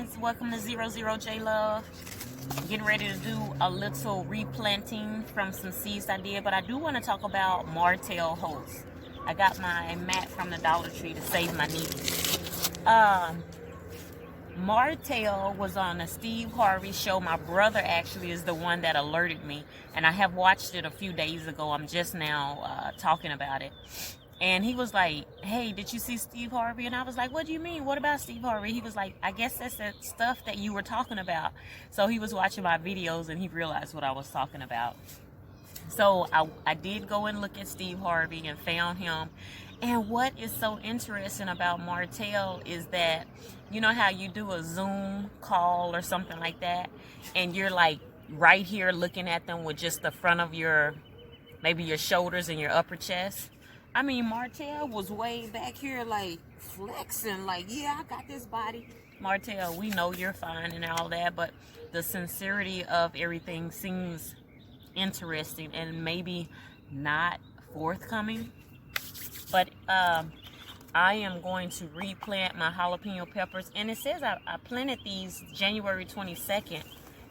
friends, welcome to 00J Love. Getting ready to do a little replanting from some seeds I did, but I do want to talk about Martel Holt. I got my mat from the Dollar Tree to save my knees. Martel was on a Steve Harvey show. My brother actually is the one that alerted me, and I have watched it a few days ago. I'm just now talking about it. And he was like, hey, did you see Steve Harvey? And I was like, what do you mean? What about Steve Harvey? He was like, I guess that's the stuff that you were talking about. So he was watching my videos and he realized what I was talking about. So I did go and look at Steve Harvey and found him. And what is so interesting about Martel is that, you know how you do a Zoom call or something like that, and you're like right here looking at them with just the front of maybe your shoulders and your upper chest? I mean, Martel was way back here, like, flexing, like, yeah, I got this body. Martel, we know you're fine and all that, but the sincerity of everything seems interesting and maybe not forthcoming. But I am going to replant my jalapeno peppers, and it says I planted these January 22nd,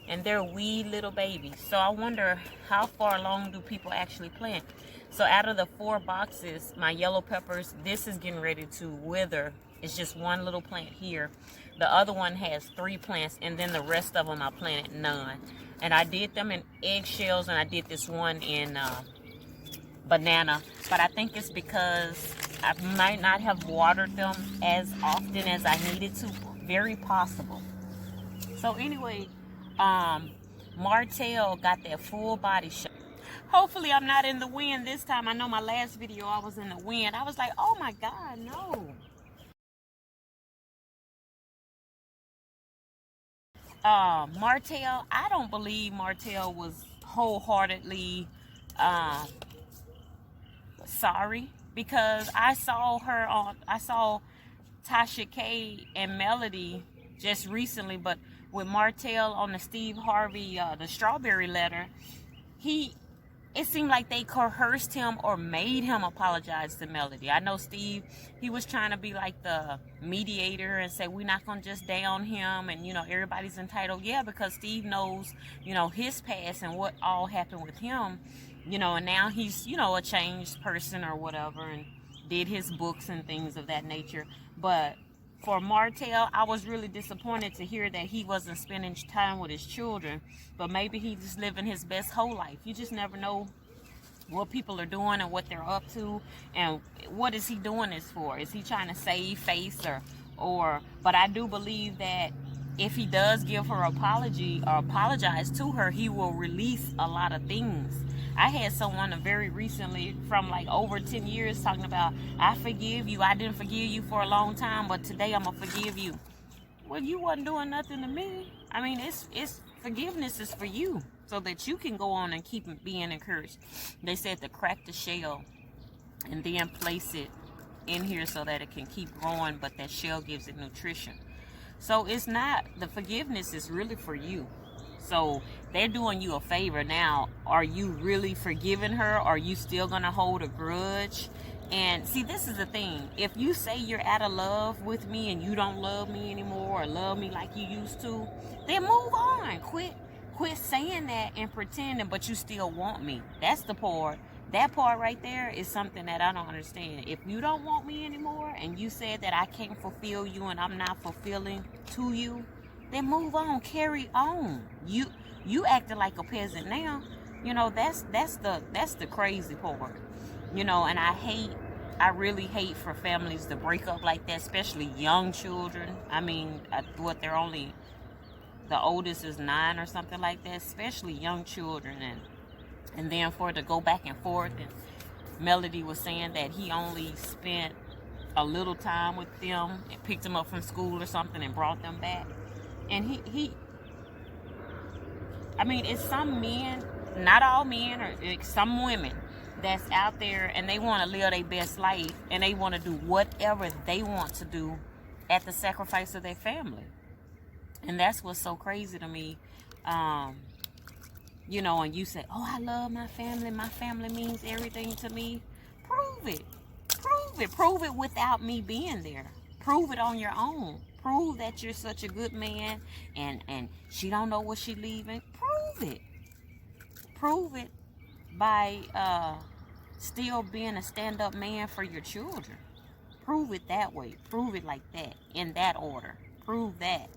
and they're wee little babies. So I wonder how far along do people actually plant. So out of the 4 boxes, my yellow peppers, this is getting ready to wither. It's just one little plant here. The other one has 3 plants, and then the rest of them I planted none. And I did them in eggshells, and I did this one in banana. But I think it's because I might not have watered them as often as I needed to. Very possible. So anyway, Martel got that full body shot. Hopefully I'm not in the wind this time. I know my last video I was in the wind. I was like, oh my God, no. Martel, I don't believe Martel was wholeheartedly sorry, because I saw Tasha K and Melody just recently, but with Martel on the Steve Harvey, the strawberry letter, it seemed like they coerced him or made him apologize to Melody. I know Steve, he was trying to be like the mediator and say, we're not going to just down him and, you know, everybody's entitled. Yeah, because Steve knows, you know, his past and what all happened with him, you know, and now he's, you know, a changed person or whatever and did his books and things of that nature. But for Martel, I was really disappointed to hear that he wasn't spending time with his children, but maybe he's just living his best whole life. You just never know what people are doing and what they're up to, and what is he doing this for? Is he trying to save face but I do believe that if he does give her an apology or apologize to her, he will release a lot of things. I had someone very recently from like over 10 years talking about, I forgive you. I didn't forgive you for a long time, but today I'm going to forgive you. Well, you wasn't doing nothing to me. I mean, it's forgiveness is for you so that you can go on and keep being encouraged. They said to crack the shell and then place it in here so that it can keep growing, but that shell gives it nutrition. So it's not, the forgiveness is really for you. So they're doing you a favor. Now, are you really forgiving her? Or are you still going to hold a grudge? And see, this is the thing. If you say you're out of love with me and you don't love me anymore or love me like you used to, then move on. Quit saying that and pretending, but you still want me. That's the part. That part right there is something that I don't understand. If you don't want me anymore and you said that I can't fulfill you and I'm not fulfilling to you, then move on, carry on. You acting like a peasant now. You know, that's the crazy part. You know, and I really hate for families to break up like that, especially young children. I mean, the oldest is 9 or something like that, especially young children, and then for it to go back and forth. And Melody was saying that he only spent a little time with them and picked them up from school or something and brought them back. And I mean, it's some men, not all men, or some women that's out there and they want to live their best life and they want to do whatever they want to do at the sacrifice of their family. And that's what's so crazy to me. You know, and you say, oh, I love my family means everything to me. Prove it. Prove it without me being there. Prove it on your own. Prove that you're such a good man, and she don't know what she leaving. Prove it. Prove it by still being a stand-up man for your children. Prove it that way. Prove it like that, in that order. Prove that.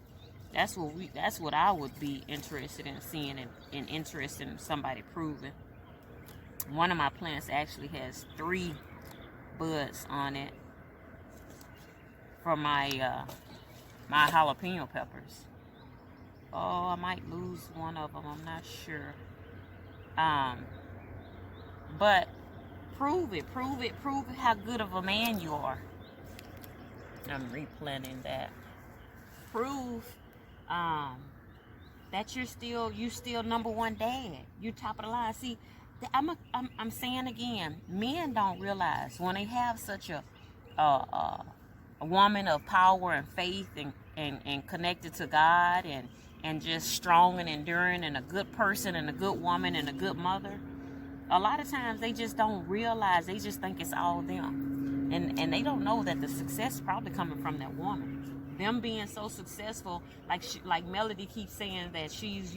That's what I would be interested in seeing, and interested in somebody proving. One of my plants actually has 3 buds on it for my my jalapeno peppers. Oh, I might lose one of them. I'm not sure. But prove it how good of a man you are. I'm replanting that. Prove that you still number one dad. You top of the line. See, I'm saying again, men don't realize when they have such a woman of power and faith, and connected to God, and just strong and enduring, and a good person, and a good woman, and a good mother. A lot of times they just don't realize. They just think it's all them, and they don't know that the success is probably coming from that woman. Them being so successful, like Melody keeps saying that she's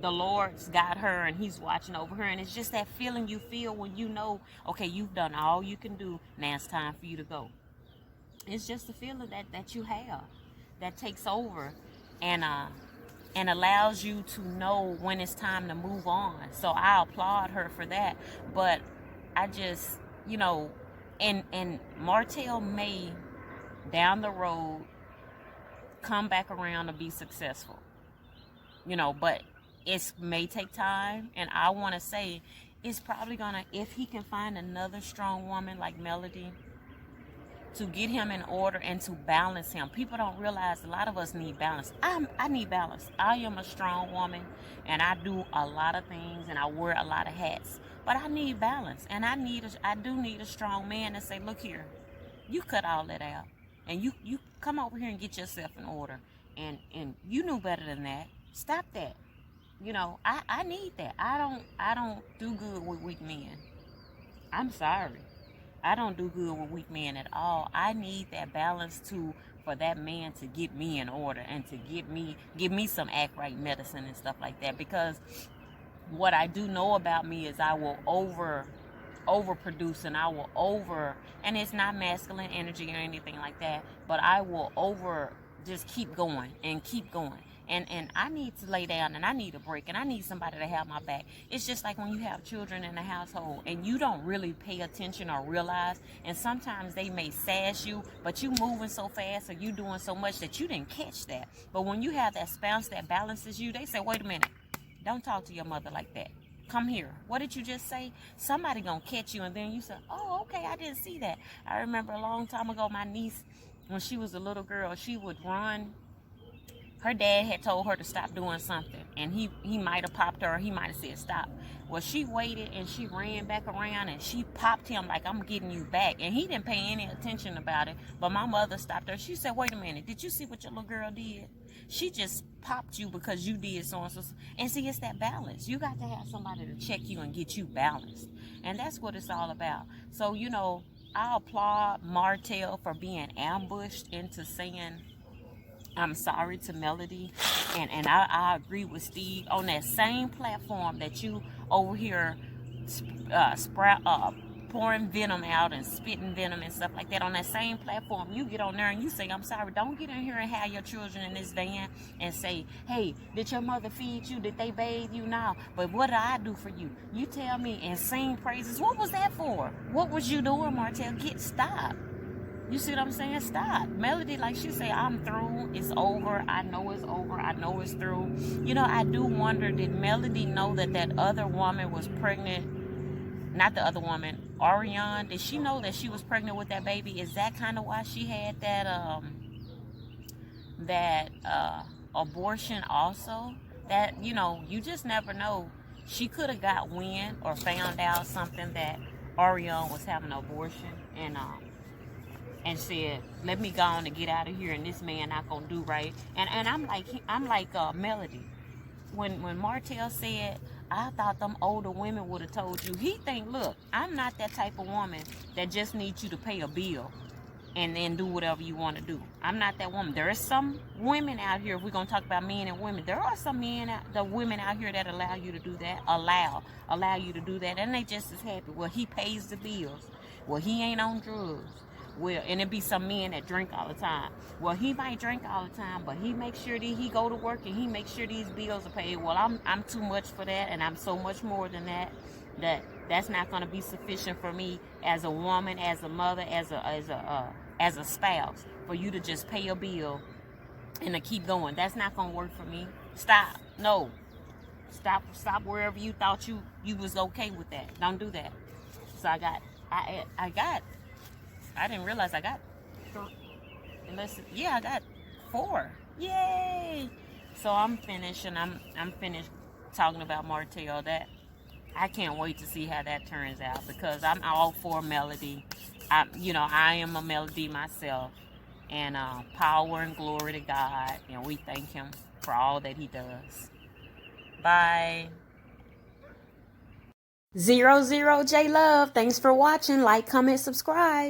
the Lord's got her and He's watching over her, and it's just that feeling you feel when you know, okay, you've done all you can do. Now it's time for you to go. It's just the feeling that you have that takes over, and allows you to know when it's time to move on. So I applaud her for that. But I just, and Martel may down the road come back around to be successful, but it may take time. And I want to say it's probably gonna, if he can find another strong woman like Melody to get him in order and to balance him. People don't realize a lot of us need balance. I need balance. I am a strong woman, and I do a lot of things, and I wear a lot of hats. But I need balance, and I do need a strong man to say, look here, you cut all that out, and you come over here and get yourself in order. And you knew better than that. Stop that. I need that. I don't do good with weak men. I'm sorry. I don't do good with weak men at all. I need that balance for that man to get me in order, and to give me some act right medicine and stuff like that. Because what I do know about me is I will overproduce, and I will and it's not masculine energy or anything like that, but I will just keep going and keep going. And I need to lay down, and I need a break, and I need somebody to have my back. It's just like when you have children in a household and you don't really pay attention or realize, and sometimes they may sass you, but you moving so fast or you doing so much that you didn't catch that. But when you have that spouse that balances you, they say, wait a minute, don't talk to your mother like that. Come here. What did you just say? Somebody gonna catch you, and then you say, oh, okay, I didn't see that. I remember a long time ago, my niece, when she was a little girl, she would run. Her dad had told her to stop doing something, and he might have popped her, or he might have said stop. Well, she waited, and she ran back around, and she popped him like, I'm getting you back. And he didn't pay any attention about it, but my mother stopped her. She said, wait a minute, did you see what your little girl did? She just popped you because you did so and so. And see, it's that balance. You got to have somebody to check you and get you balanced. And that's what it's all about. So, I applaud Martel for being ambushed into saying, I'm sorry to Melody, and I agree with Steve on that same platform that you over here pouring venom out and spitting venom and stuff like that. On that same platform, you get on there and you say, I'm sorry. Don't get in here and have your children in this van and say, hey, did your mother feed you? Did they bathe you? Now, but what did I do for you? You tell me, and sing praises. What was that for? What was you doing, Martel? Stop. You see what I'm saying? Stop. Melody, like she say, I'm through. It's over. I know it's over. I know it's through. I do wonder, did Melody know that other woman was pregnant? Not the other woman, Ariane. Did she know that she was pregnant with that baby? Is that kind of why she had that abortion also? That, you just never know. She could have got wind or found out something that Ariane was having an abortion, and said, let me go on and get out of here, and this man not gonna do right. And I'm like Melody. When Martel said, I thought them older women would have told you, he think, look, I'm not that type of woman that just needs you to pay a bill. and then do whatever you want to do. I'm not that woman. There are some women out here, if we're going to talk about men and women, there are some women out here that allow you to do that, allow you to do that, and they just as happy. Well, he pays the bills. Well, he ain't on drugs. Well, and it be some men that drink all the time. Well, he might drink all the time, but he makes sure that he go to work and he makes sure these bills are paid. Well, I'm too much for that, and I'm so much more than that. That's not going to be sufficient for me as a woman, as a mother, as a spouse, for you to just pay a bill and to keep going. That's not going to work for me. Stop. No. Stop wherever you thought you was okay with that. Don't do that. So I didn't realize I got I got 4. Yay! So I'm finished, and I'm finished talking about Martel. That I can't wait to see how that turns out, because I'm all for melody. I am a melody myself, and power and glory to God, and we thank Him for all that He does. Bye. 00J Love. Thanks for watching. Like, comment, subscribe.